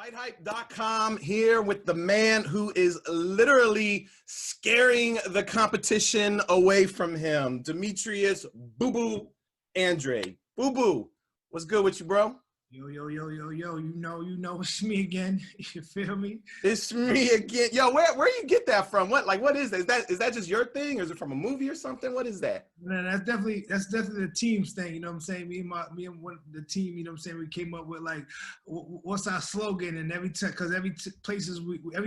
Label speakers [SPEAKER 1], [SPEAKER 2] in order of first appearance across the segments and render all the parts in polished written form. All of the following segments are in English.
[SPEAKER 1] FightHype.com here with the man who is literally scaring the competition away from him, Demetrius Boo Boo Andrade. Boo Boo, what's good with you, bro?
[SPEAKER 2] Yo, you know, it's me again. You feel me?
[SPEAKER 1] It's me again. Yo, where you get that from? What is that? Is that just your thing, or is it from a movie or something? What is that?
[SPEAKER 2] Man, that's definitely the team's thing. You know what I'm saying? Me and the team. You know what I'm saying? We came up with like, what's our slogan? And every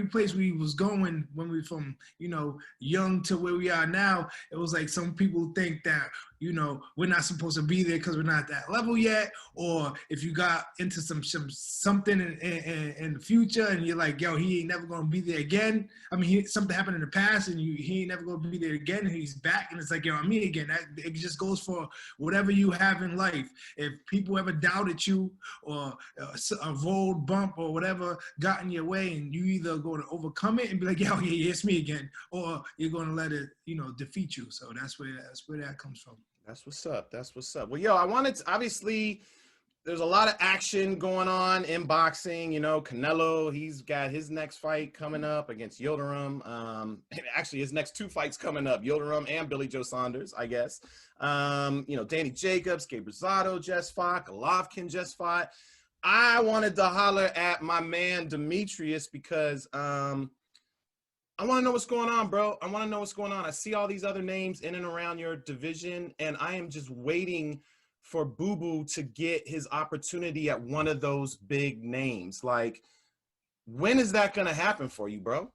[SPEAKER 2] place we was going when we from young to where we are now, it was like some people think that we're not supposed to be there because we're not at that level yet, or if you got into something in the future and you're like, yo, he ain't never gonna be there again. I mean, something happened in the past and he ain't never gonna be there again, and he's back, and it's like, yo, I'm me again. It just goes for whatever you have in life. If people ever doubted you, or a road bump or whatever got in your way, and you either going to overcome it and be like, yo, yeah, it's me again, or you're gonna let it, defeat you. So that's where that comes from.
[SPEAKER 1] That's what's up. That's what's up. Well, yo, I wanted to, obviously, there's a lot of action going on in boxing. Canelo, he's got his next fight coming up against Yildirim. Actually, his next two fights coming up, Yildirim and Billy Joe Saunders, I guess. Danny Jacobs, Gabe Rosado just fought, Golovkin just fought. I wanted to holler at my man Demetrius because I want to know what's going on, bro. I want to know what's going on. I see all these other names in and around your division, and I am just waiting for Boo Boo to get his opportunity at one of those big names. Like, when is that going to happen for you, bro?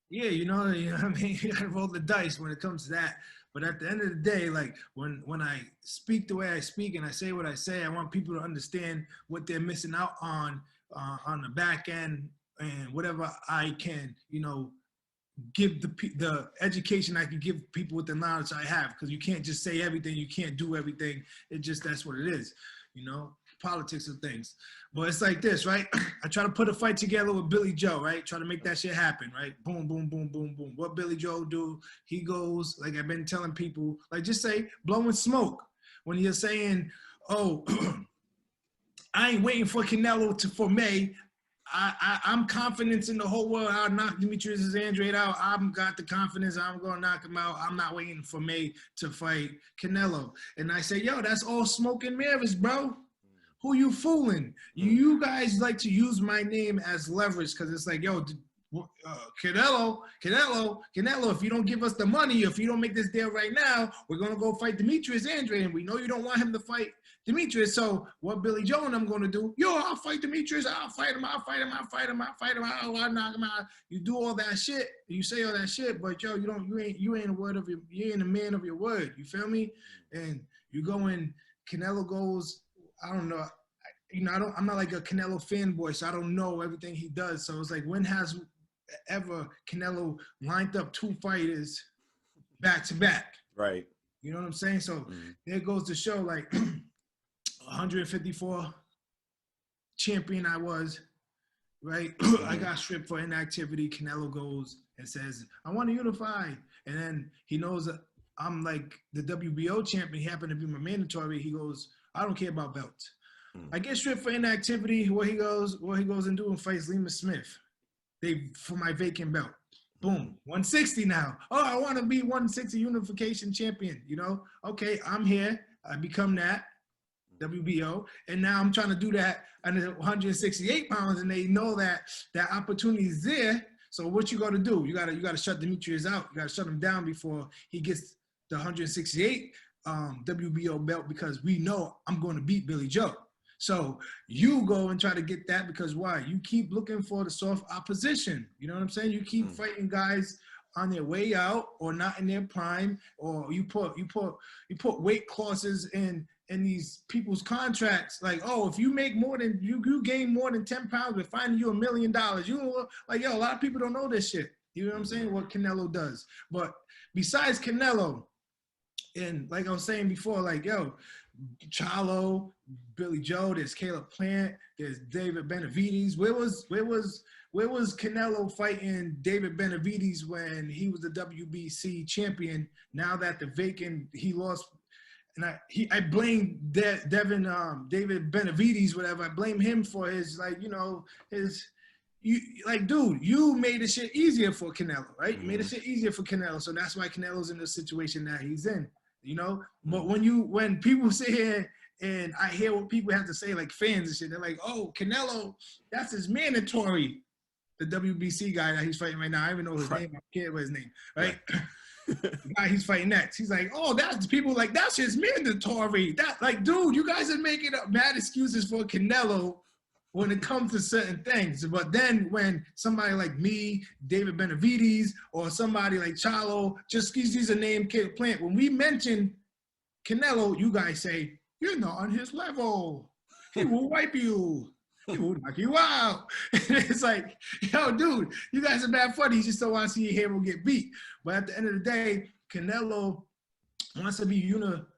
[SPEAKER 2] Yeah, I mean, you got to roll the dice when it comes to that. But at the end of the day, like when I speak the way I speak and I say what I say, I want people to understand what they're missing out on the back end, and whatever I can, give the education I can give people with the knowledge I have, because you can't just say everything, you can't do everything. That's what it is, politics of things. But it's like this, right? I try to put a fight together with Billy Joe, right? Try to make that shit happen, right? Boom, boom, boom, boom, boom. What Billy Joe do? He goes, like I've been telling people, like just say blowing smoke. When you're saying, oh, I ain't waiting for Canelo for May. I'm confident in the whole world. I'll knock Demetrius Andrade out. I've got the confidence. I'm going to knock him out. I'm not waiting for May to fight Canelo. And I say, yo, that's all smoke and mirrors, bro. Who you fooling? You guys like to use my name as leverage because it's like, yo, Canelo, if you don't give us the money, if you don't make this deal right now, we're going to go fight Demetrius Andrade, and we know you don't want him to fight Demetrius. So what Billy Joe and I'm going to do, yo, I'll fight Demetrius, I'll fight him, I'll knock him out. You do all that shit, you say all that shit, but yo, you ain't a man of your word. You feel me? And you go in, Canelo goes, I don't know, I'm not like a Canelo fanboy, so I don't know everything he does. So it's like, when has ever Canelo lined up two fighters back to back?
[SPEAKER 1] Right.
[SPEAKER 2] You know what I'm saying? So there goes to show, like, 154 champion I was, right? I got stripped for inactivity. Canelo goes and says, I want to unify. And then he knows that I'm like the WBO champion. He happened to be my mandatory. He goes, I don't care about belts. I get stripped for inactivity. What he goes and do and fights Lima Smith. For my vacant belt. Boom. 160 now. Oh, I want to be 160 unification champion. Okay, I'm here. I become that WBO, and now I'm trying to do that under 168 pounds, and they know that opportunity is there. So what you got to do? You got to shut Demetrius out. You got to shut him down before he gets the 168 WBO belt, because we know I'm going to beat Billy Joe. So you go and try to get that, because why? You keep looking for the soft opposition. You know what I'm saying? You keep fighting guys on their way out or not in their prime, or you put weight clauses in these people's contracts, like, oh, if you make more than you gain more than 10 pounds, we're finding you $1 million. Like, yo, a lot of people don't know this shit. You know what I'm saying? What Canelo does. But besides Canelo, and like I was saying before, like, yo, Charlo, Billy Joe, there's Caleb Plant, there's David Benavides. Where was Canelo fighting David Benavides when he was the WBC champion? Now that the vacant, he lost I blame David Benavides, whatever. I blame him for his, like, you know, dude, you made the shit easier for Canelo, right?
[SPEAKER 1] Mm-hmm.
[SPEAKER 2] You made the shit easier for Canelo, so that's why Canelo's in the situation that he's in, you know.
[SPEAKER 1] Mm-hmm.
[SPEAKER 2] But when people sit here and I hear what people have to say, like fans and shit, they're like, "Oh, Canelo, that's his mandatory." The WBC guy that he's fighting right now, I don't even know his name. I can't remember his name, right? The guy he's fighting next, he's like, "Oh, that's people like that's his mandatory." That, like, dude, you guys are making up mad excuses for Canelo when it comes to certain things. But then when somebody like me, David Benavides, or somebody like Charlo, just he's a name kid plant. When we mention Canelo, you guys say, "You're not on his level. He will wipe you. He will knock you out." It's like, yo, dude, you guys are bad funny. You just don't want to see your hero get beat. But at the end of the day, Canelo wants to be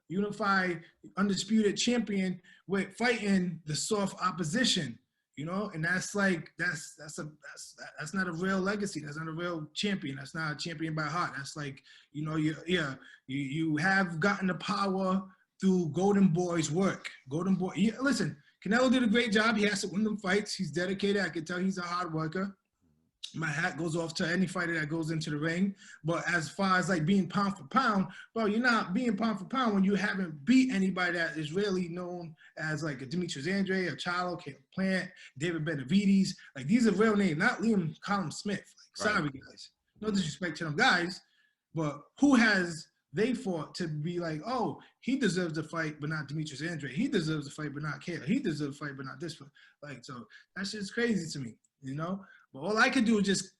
[SPEAKER 2] unified, undisputed champion with fighting the soft opposition, you know, and that's like that's not a real legacy. That's not a real champion. That's not a champion by heart. That's like, you know, you have gotten the power through Golden Boy's work. Golden Boy, listen. Canelo did a great job. He has to win them fights. He's dedicated. I can tell he's a hard worker. My hat goes off to any fighter that goes into the ring. But as far as like being pound for pound, bro, you're not being pound for pound when you haven't beat anybody that is really known as like a Demetrius Andrade, a Charlo, Caleb Plant, David Benavides. Like, these are real names, not Liam Colin Smith. Like,
[SPEAKER 1] right.
[SPEAKER 2] Sorry, guys. No disrespect to them guys, but who has they fought to be like, oh, he deserves to fight, but not Demetrius Andrade. He deserves to fight, but not Caleb. He deserves to fight, but not this one. Like, so that's just crazy to me, you know? But all I can do is just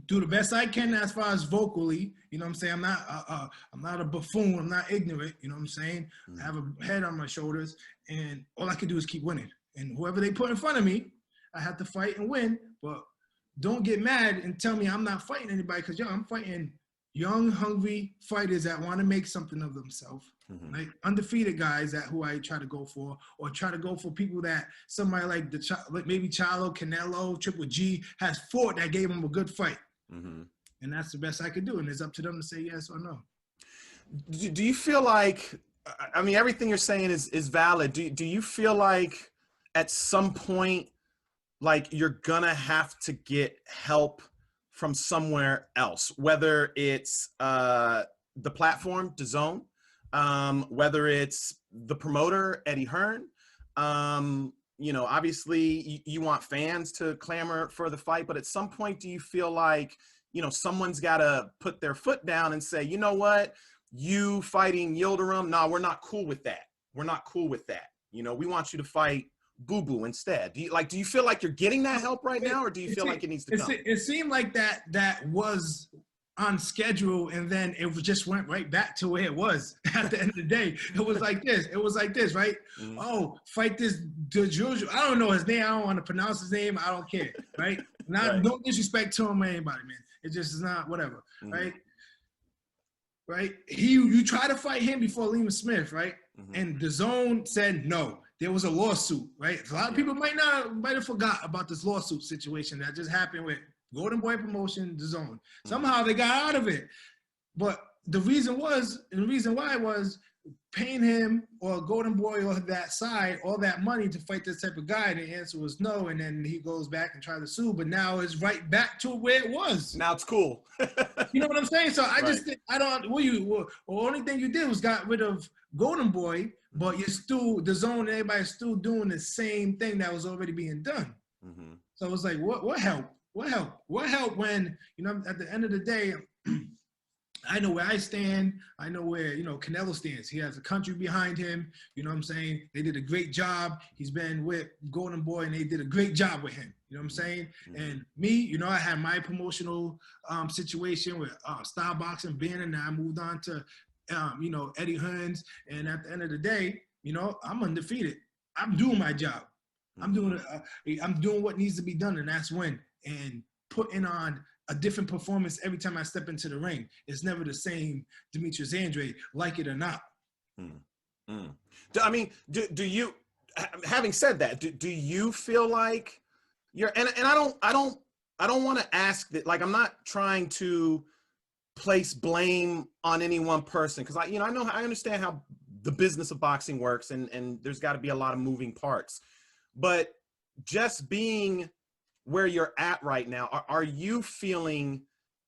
[SPEAKER 2] do the best I can as far as vocally, you know what I'm saying? I'm not a buffoon. I'm not ignorant, you know what I'm saying? I have a head on my shoulders, and all I can do is keep winning. And whoever they put in front of me, I have to fight and win. But don't get mad and tell me I'm not fighting anybody, because, yo, I'm fighting young, hungry fighters that want to make something of themselves, like undefeated guys that who I try to go for, or try to go for people that somebody like maybe Charlo, Canelo, Triple G has fought that gave him a good fight. And that's the best I could do. And it's up to them to say yes or no.
[SPEAKER 1] Do you feel like, I mean, everything you're saying is valid. Do you feel like at some point, like, you're gonna have to get help from somewhere else, whether it's the platform, DAZN, whether it's the promoter, Eddie Hearn? You know, obviously you want fans to clamor for the fight, but at some point, do you feel like, you know, someone's got to put their foot down and say, you know what, you fighting Yildirim, nah, we're not cool with that. We're not cool with that. You know, we want you to fight Boo Boo instead. Do you feel like you're getting that help right now, or do you feel like it needs to come?
[SPEAKER 2] It seemed like that was on schedule, and then it just went right back to where it was at the end of the day. It was like this, right? Oh, fight this Jojo. I don't know his name. I don't want to pronounce his name. I don't care, right?
[SPEAKER 1] Right.
[SPEAKER 2] No disrespect to him or anybody, man. It just is not whatever, right? Right? You try to fight him before Lima Smith, right? And DAZN said no. There was a lawsuit, right? A lot of people might have forgot about this lawsuit situation that just happened with Golden Boy Promotion, DAZN. Somehow they got out of it. But the reason why was paying him or Golden Boy or that side all that money to fight this type of guy, and the answer was no. And then he goes back and tries to sue, but now it's right back to where it was.
[SPEAKER 1] Now it's cool.
[SPEAKER 2] You know what I'm saying? So I just
[SPEAKER 1] Right.
[SPEAKER 2] think the only thing you did was got rid of Golden Boy, but you're still DAZN and everybody's still doing the same thing that was already being done. So it was like, what help? What help when, you know, at the end of the day, I know where I stand. I know where, you know, Canelo stands. He has a country behind him. You know what I'm saying? They did a great job. He's been with Golden Boy, and they did a great job with him. You know what I'm saying? And me, you know, I had my promotional situation with Style Boxing banner, and I moved on to, you know, Eddie Hearns. And at the end of the day, you know, I'm undefeated. I'm doing my job. I'm doing what needs to be done, and that's when. And putting on a different performance every time I step into the ring. It's never the same Demetrius Andrade, like it or not.
[SPEAKER 1] I mean, do you, having said that, do you feel like you're, and I don't want to ask that, like, I'm not trying to place blame on any one person, because I understand how the business of boxing works, and there's got to be a lot of moving parts. But just being where you're at right now, are you feeling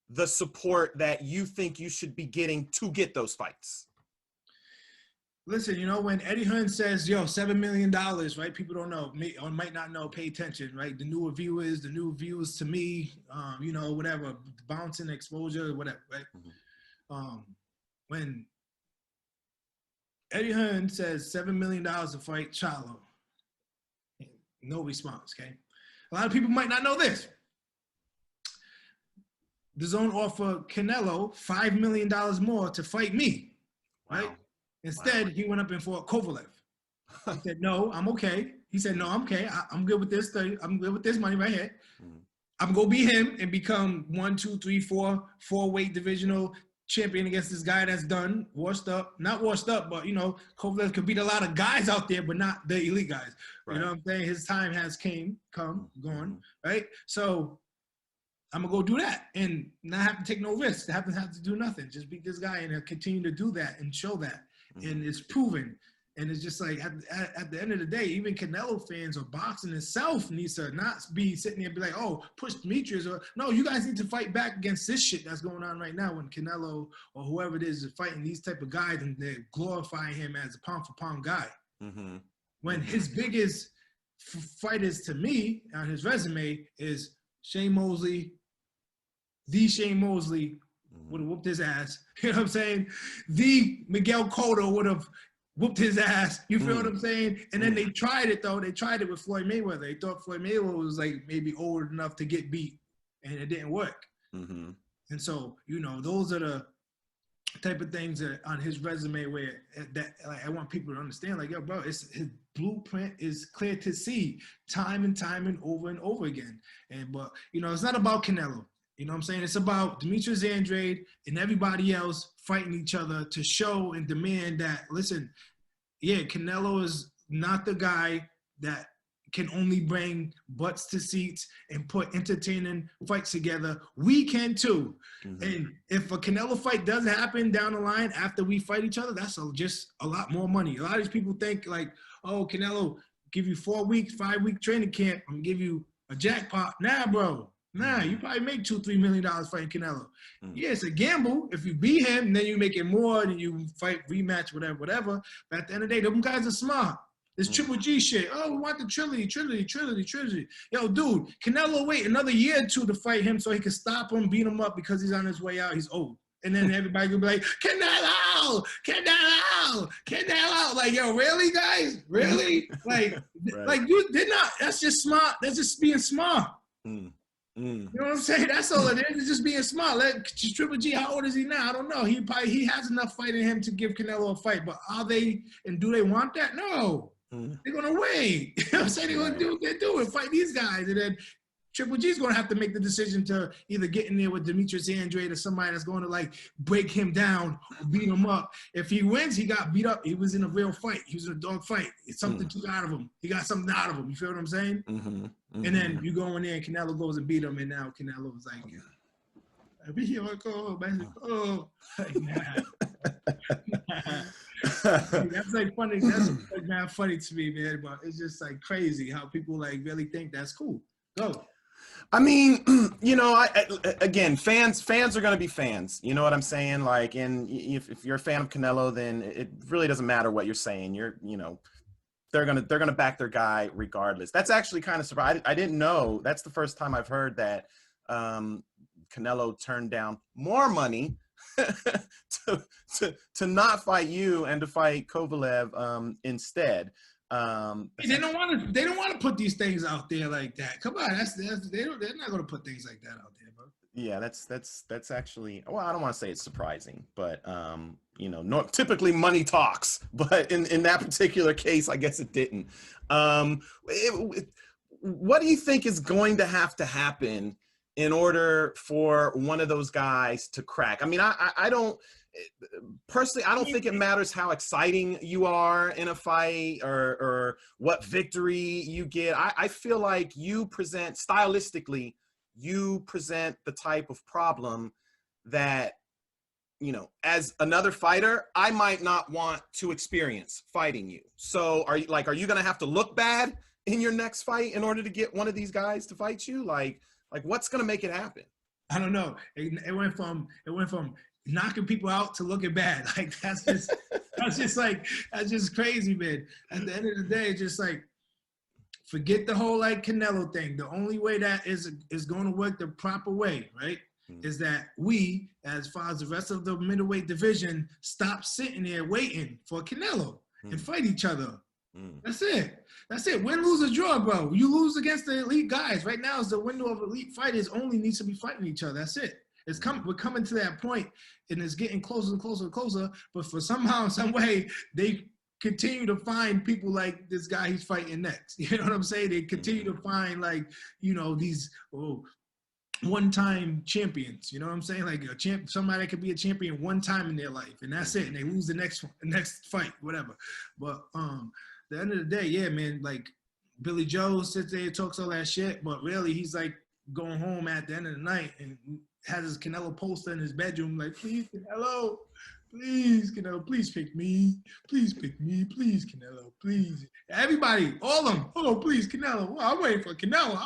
[SPEAKER 1] the support that you think you should be getting to get those fights?
[SPEAKER 2] Listen, you know, when Eddie Hearn says, yo, $7 million, right? People don't know, or might not know, pay attention, right? The newer viewers to me, you know, whatever, bouncing exposure, whatever, right? Mm-hmm. When Eddie Hearn says $7 million to fight Charlo, no response, okay? A lot of people might not know this. The Zone offered Canelo $5 million more to fight me, right? Wow. Instead, he went up and fought Kovalev. He said, no, I'm okay. He said, no, I'm okay. I'm good with this. I'm good with this money right here. Mm-hmm. I'm going to be him and become 1, 2, 3, 4 weight divisional champion against this guy that's done, not washed up, but, you know, Kovalev could beat a lot of guys out there, but not the elite guys. Right. You know what I'm saying? His time has gone, right? So I'm going to go do that and not have to take no risks. Have to do nothing. Just beat this guy and he'll continue to do that and show that. Mm-hmm. And it's proven. And it's just like, at the end of the day, even Canelo fans or boxing itself needs to not be sitting there and be like, oh, push Demetrius. Or, no, you guys need to fight back against this shit that's going on right now when Canelo or whoever it is fighting these type of guys and they're glorifying him as a pound-for-pound guy. Mm-hmm. When his biggest fighters to me on his resume is Shane Mosley, would have whooped his ass. You know what I'm saying? The Miguel Cotto would have whooped his ass. You feel what I'm saying? And then they tried it, though. They tried it with Floyd Mayweather. They thought Floyd Mayweather was like maybe old enough to get beat, and it didn't work. Mm-hmm. And so, you know, those are the type of things that on his resume where that like I want people to understand, like, yo, bro, his blueprint is clear to see time and over again. But you know, it's not about Canelo. You know what I'm saying? It's about Demetrius Andrade and everybody else fighting each other to show and demand that, listen, yeah, Canelo is not the guy that can only bring butts to seats and put entertaining fights together. We can too. Mm-hmm. And if a Canelo fight does happen down the line after we fight each other, that's just a lot more money. A lot of these people think like, oh, Canelo, give you 4 weeks, 5-week training camp, I'm gonna give you a jackpot. Nah, bro. Nah, you probably make $2-3 million fighting Canelo. Mm. Yeah, it's a gamble. If you beat him, then you make it more, and you fight, rematch, whatever. But at the end of the day, them guys are smart. This Triple G shit. Oh, we want the trilogy. Yo, dude, Canelo wait another year or 2 to fight him so he can stop him, beat him up because he's on his way out. He's old. And then everybody will be like, Canelo. Like, yo, really, guys? Really? Like, right. Like, dude, they're not. That's just smart. That's just being smart. Mm. You know what I'm saying? That's all it is. It's just being smart. Triple G, how old is he now? I don't know. He has enough fight in him to give Canelo a fight. But are they, and do they want that? No. They're going to wait. You know what I'm saying? They're going to do what they're doing, fight these guys. And then Triple G's going to have to make the decision to either get in there with Demetrius Andrade or somebody that's going to, like, break him down or beat him up. If he wins, he got beat up. He was in a real fight. He was in a dog fight. It's something took out of him. He got something out of him. You feel what I'm saying? Mm-hmm. Mm-hmm. And then you go in there and Canelo goes and beat him, and now Canelo was like, be here, oh. That's like funny. That's like not funny to me, man. But it's just like crazy how people like really think that's cool. Go.
[SPEAKER 1] I mean, you know, again, fans are going to be fans. You know what I'm saying? Like, and if you're a fan of Canelo, then it really doesn't matter what you're saying. They're gonna back their guy regardless. That's actually kind of surprising. I didn't know. That's the first time I've heard that Canelo turned down more money to not fight you and to fight Kovalev instead.
[SPEAKER 2] They don't want to put these things out there like that. Come on, they're not going to put things like that out there, bro.
[SPEAKER 1] Yeah, that's actually, well, I don't want to say it's surprising, but you know, typically money talks, but in that particular case, I guess it didn't. What do you think is going to have to happen in order for one of those guys to crack? I mean, I don't. Personally, I don't think it matters how exciting you are in a fight or what victory you get. I feel like stylistically, you present the type of problem that you know, as another fighter, I might not want to experience fighting you. So are you going to have to look bad in your next fight in order to get one of these guys to fight you? Like what's going to make it happen?
[SPEAKER 2] I don't know. It went from knocking people out to looking bad. Like that's just crazy, man. At the end of the day, it's just like, forget the whole like Canelo thing. The only way that is going to work the proper way, right, is that we, as far as the rest of the middleweight division, stop sitting there waiting for Canelo and fight each other. That's it. That's it. Win, lose, or draw, bro. You lose against the elite guys. Right now is the window of elite fighters only needs to be fighting each other. That's it. We're coming to that point, and it's getting closer and closer and closer. But for somehow, some way, they continue to find people like this guy he's fighting next. You know what I'm saying? They continue to find, like, you know, these one-time champions. You know what I'm saying? Like somebody that could be a champion one time in their life, and that's it. And they lose the next fight, whatever. But at the end of the day, yeah, man, like Billy Joe sits there and talks all that shit, but really he's like going home at the end of the night and has his Canelo poster in his bedroom, like, please, Canelo, please, Canelo, please pick me. Please pick me. Please, Canelo, please. Everybody, all of them. Oh, please, Canelo. Well, I'm waiting for Canelo.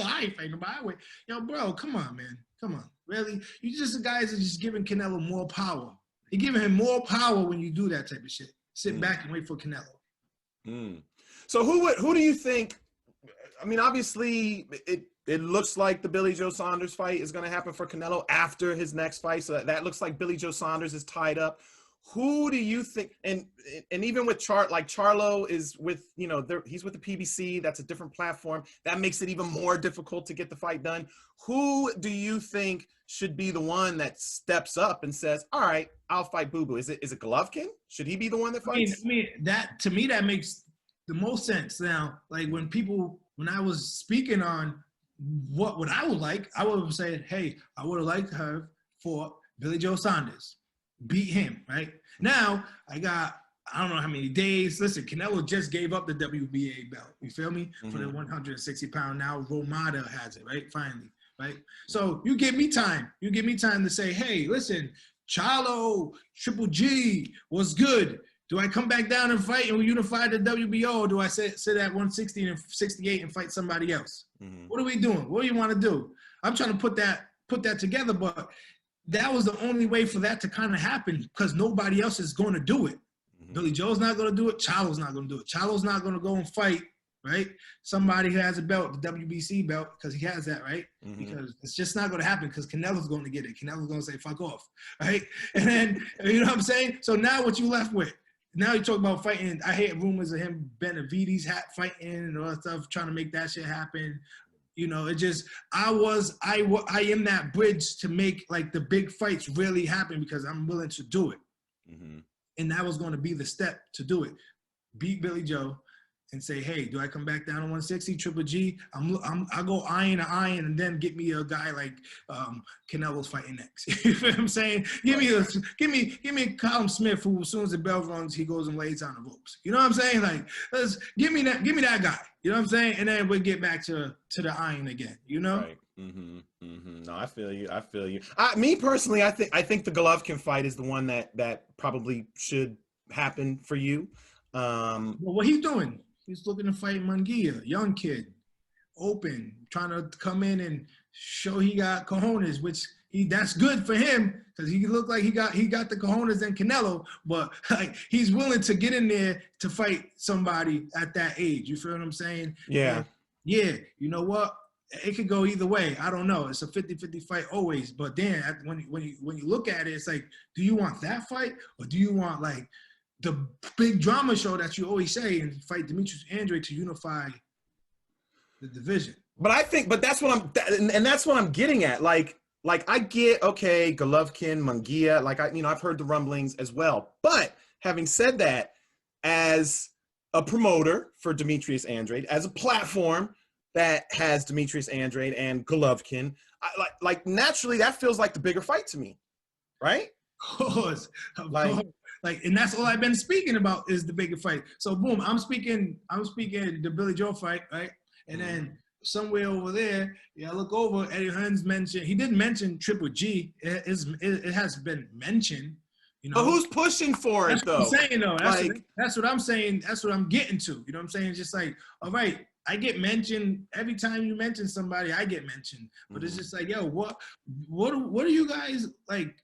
[SPEAKER 2] I ain't fighting nobody. Yo, bro, come on, man. Come on. Really? You just the guys are just giving Canelo more power. You're giving him more power when you do that type of shit. Sit back and wait for Canelo.
[SPEAKER 1] So who do you think, I mean, obviously it looks like the Billy Joe Saunders fight is going to happen for Canelo after his next fight. So that looks like Billy Joe Saunders is tied up. Who do you think, and even with Charlo is with, you know, he's with the PBC. That's a different platform. That makes it even more difficult to get the fight done. Who do you think should be the one that steps up and says, all right, I'll fight Boo Boo? Is it Golovkin? Should he be the one that fights?
[SPEAKER 2] I mean, that, to me, that makes the most sense. Now, like when I was speaking on what I would like, I would have said, hey, I would have liked to have fought Billy Joe Saunders, beat him, right? Now, I don't know how many days. Listen, Canelo just gave up the WBA belt. You feel me? For the 160 pound. Now Romada has it, right? Finally, right? So you give me time. You give me time to say, hey, listen, Charlo, Triple G was good. Do I come back down and fight and we unify the WBO, or do I sit at 160 and 68 and fight somebody else? What are we doing? What do you want to do? I'm trying to put that together, but that was the only way for that to kind of happen because nobody else is going to do it. Billy Joe's not going to do it. Charlo's not going to do it. Charlo's not going to go and fight, right? Somebody who has a belt, the WBC belt, because he has that, right? Because it's just not going to happen because Canelo's going to get it. Canelo's going to say, fuck off, right? And then, you know what I'm saying? So now what you left with? Now you talk about fighting. I hear rumors of him Benavides fighting and all that stuff, trying to make that shit happen. You know, it just, I am that bridge to make like the big fights really happen because I'm willing to do it. And that was going to be the step to do it. Beat Billy Joe and say, hey, do I come back down to 160, Triple G? I go iron to iron and then get me a guy like Canelo's fighting next. You feel what I'm saying? Give me Colin Smith, who as soon as the bell runs, he goes and lays on the ropes. You know what I'm saying? Like, give me that guy. You know what I'm saying? And then we'll get back to the iron again. You know?
[SPEAKER 1] Right. No, I feel you. Me personally, I think the Golovkin fight is the one that probably should happen for you.
[SPEAKER 2] Well, what he's doing? He's looking to fight Munguia, young kid, open, trying to come in and show he got cojones, which that's good for him because he looked like he got the cojones than Canelo, but like he's willing to get in there to fight somebody at that age. You feel what I'm saying?
[SPEAKER 1] Yeah.
[SPEAKER 2] Yeah. You know what? It could go either way. I don't know. It's a 50-50 fight always. But then when you look at it, it's like, do you want that fight or do you want like the big drama show that you always say and fight Demetrius Andrade to unify the division?
[SPEAKER 1] But that's what I'm getting at. Like I get, okay, Golovkin, Munguia, like I've heard the rumblings as well. But having said that, as a promoter for Demetrius Andrade, as a platform that has Demetrius Andrade and Golovkin, like naturally that feels like the bigger fight to me, right?
[SPEAKER 2] Of course. Like, and that's all I've been speaking about is the bigger fight. So boom, I'm speaking the Billy Joe fight, right? And then somewhere over there, I look over, Eddie Hearn's mentioned, he didn't mention Triple G. It has been mentioned,
[SPEAKER 1] But who's pushing for it, though?
[SPEAKER 2] That's what I'm saying, though. That's what I'm saying. That's what I'm getting to. You know what I'm saying? It's just like, all right, I get mentioned every time you mention somebody, I get mentioned. But it's just like, yo, what are you guys like?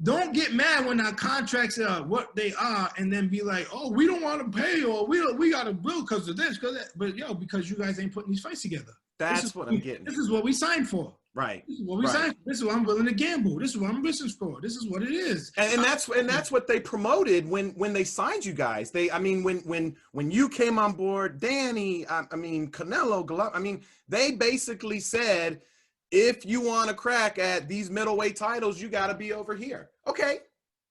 [SPEAKER 2] Don't get mad when our contracts are what they are, and then be like, oh, we don't want to pay, or we got to bill because of this, because you guys ain't putting these fights together.
[SPEAKER 1] That's what I'm getting.
[SPEAKER 2] This is what we signed for.
[SPEAKER 1] Right.
[SPEAKER 2] This is what we signed for. This is what I'm willing to gamble. This is what I'm business for. This is what it is.
[SPEAKER 1] And that's what they promoted when they signed you guys. When you came on board, Danny, Canelo, Golovkin, they basically said, if you want to crack at these middleweight titles, you got to be over here. Okay,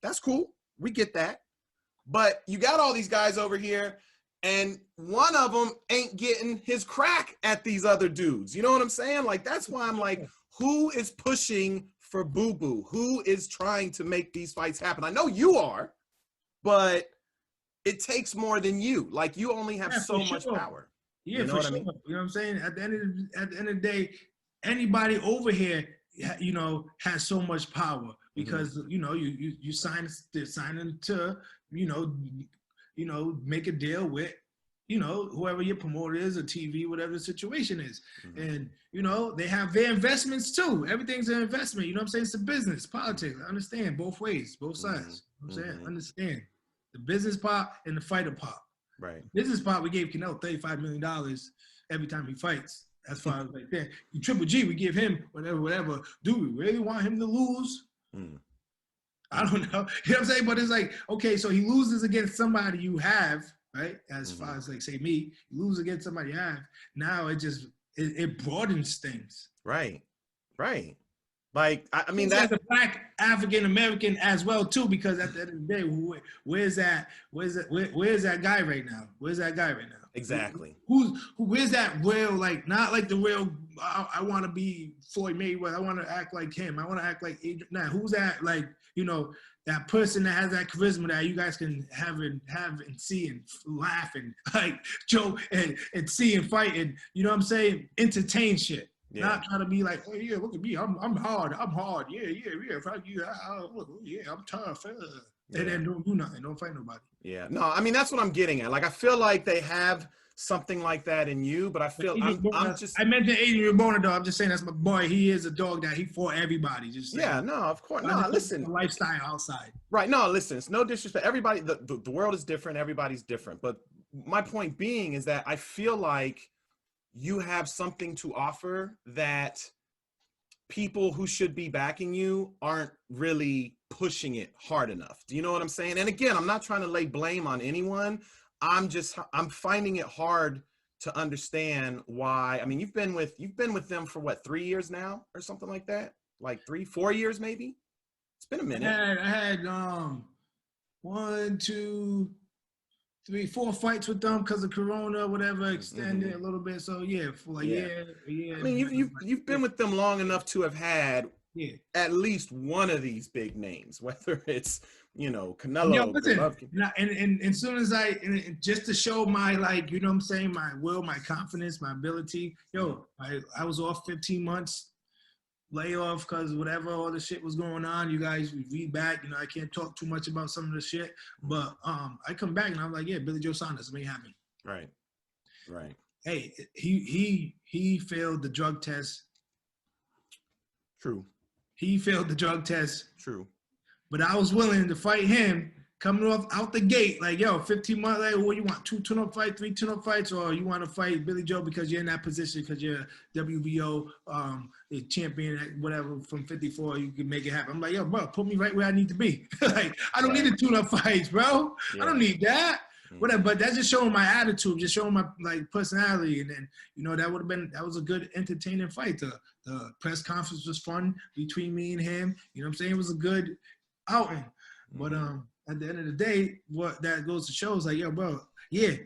[SPEAKER 1] that's cool. We get that. But you got all these guys over here, and one of them ain't getting his crack at these other dudes. You know what I'm saying? Like, that's why I'm like, who is pushing for Boo Boo? Who is trying to make these fights happen? I know you are, but it takes more than you. Like, you only have so much power.
[SPEAKER 2] Yeah, you know what I mean? You know what I'm saying? At the end of the day, anybody over here, has so much power because you signing to make a deal with whoever your promoter is, or TV, whatever the situation is, and they have their investments too. Everything's an investment. You know what I'm saying? It's a business, politics. I understand both ways, both sides. You know what I'm saying? Understand the business part and the fighter part.
[SPEAKER 1] Right.
[SPEAKER 2] Business part, we gave Canelo $35 million every time he fights. As far as like that, Triple G, we give him whatever. Do we really want him to lose? I don't know. You know what I'm saying? But it's like, okay, so he loses against somebody you have, right? As far as like, say me, you lose against somebody you have. Now it broadens things.
[SPEAKER 1] Right. Like, I mean,
[SPEAKER 2] that's a Black African American as well too, because at the end of the day, where's that guy right now? Where's that guy right now?
[SPEAKER 1] Exactly.
[SPEAKER 2] Where's that real, like, not like the real, I want to be Floyd Mayweather, I want to act like him, I want to act like Adrian. Now, who's that, like, that person that has that charisma that you guys can have and see and laugh and like joke and see and fight and, you know what I'm saying, entertain shit. Yeah. Not trying to be like, oh yeah, look at me, I'm hard, yeah, I'm tough. And then don't do nothing, don't fight nobody.
[SPEAKER 1] Yeah, no, I mean, that's what I'm getting at. Like, I feel like they have something like that in you, but I feel I mentioned
[SPEAKER 2] Adrian Bona, though. I'm just saying that's my boy. He is a dog that he fought everybody. Just saying.
[SPEAKER 1] Yeah, no, of course. No, listen.
[SPEAKER 2] Lifestyle outside.
[SPEAKER 1] Right. No, listen. It's no disrespect. Everybody, the world is different. Everybody's different. But my point being is that I feel like you have something to offer that people who should be backing you aren't really pushing it hard enough. Do you know what I'm saying? And again, I'm not trying to lay blame on anyone. I'm finding it hard to understand why. I mean, you've been with them for what, 3 years now or something like that? Like 3-4 years maybe? It's been a minute.
[SPEAKER 2] I had 1, 2, 3, 4 fights with them because of Corona, whatever, extended a little bit. So yeah, for like yeah.
[SPEAKER 1] I mean, you've been with them long enough to have had at least one of these big names, whether it's Canelo, Golovkin.
[SPEAKER 2] And as soon as just to show my, like, you know what I'm saying, my will, my confidence, my ability, I was off 15 months layoff because whatever all the shit was going on. You guys read back, I can't talk too much about some of the shit, but I come back and I'm like, yeah, Billy Joe Saunders, make it happen.
[SPEAKER 1] Right.
[SPEAKER 2] Hey, he failed the drug test.
[SPEAKER 1] True.
[SPEAKER 2] He failed the drug test.
[SPEAKER 1] True.
[SPEAKER 2] But I was willing to fight him coming out the gate. Like, 15 months later, what you want, 2 tune-up fights, 3 tune-up fights, or you want to fight Billy Joe because you're in that position because you're WBO champion, whatever, from 54, you can make it happen. I'm like, bro, put me right where I need to be. Like, I don't need the tune-up fights, bro. Yeah. I don't need that. Whatever, but that's just showing my attitude, just showing my personality, and then that was a good entertaining fight. The press conference was fun between me and him. You know what I'm saying? It was a good outing. But at the end of the day, what that goes to show is like, bro,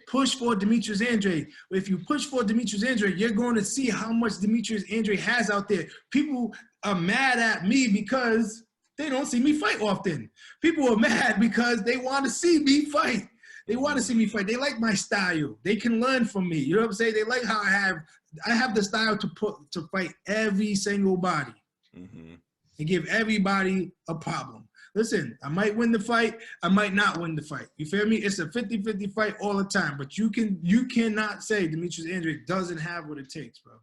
[SPEAKER 2] push for Demetrius Andrade. If you push for Demetrius Andrade, you're going to see how much Demetrius Andrade has out there. People are mad at me because they don't see me fight often. People are mad because they want to see me fight. They want to see me fight. They like my style. They can learn from me. You know what I'm saying? They like how I have the style to fight every single body and give everybody a problem. Listen, I might win the fight. I might not win the fight. You feel me? It's a 50-50 fight all the time. But you cannot say Demetrius Andrade doesn't have what it takes, bro.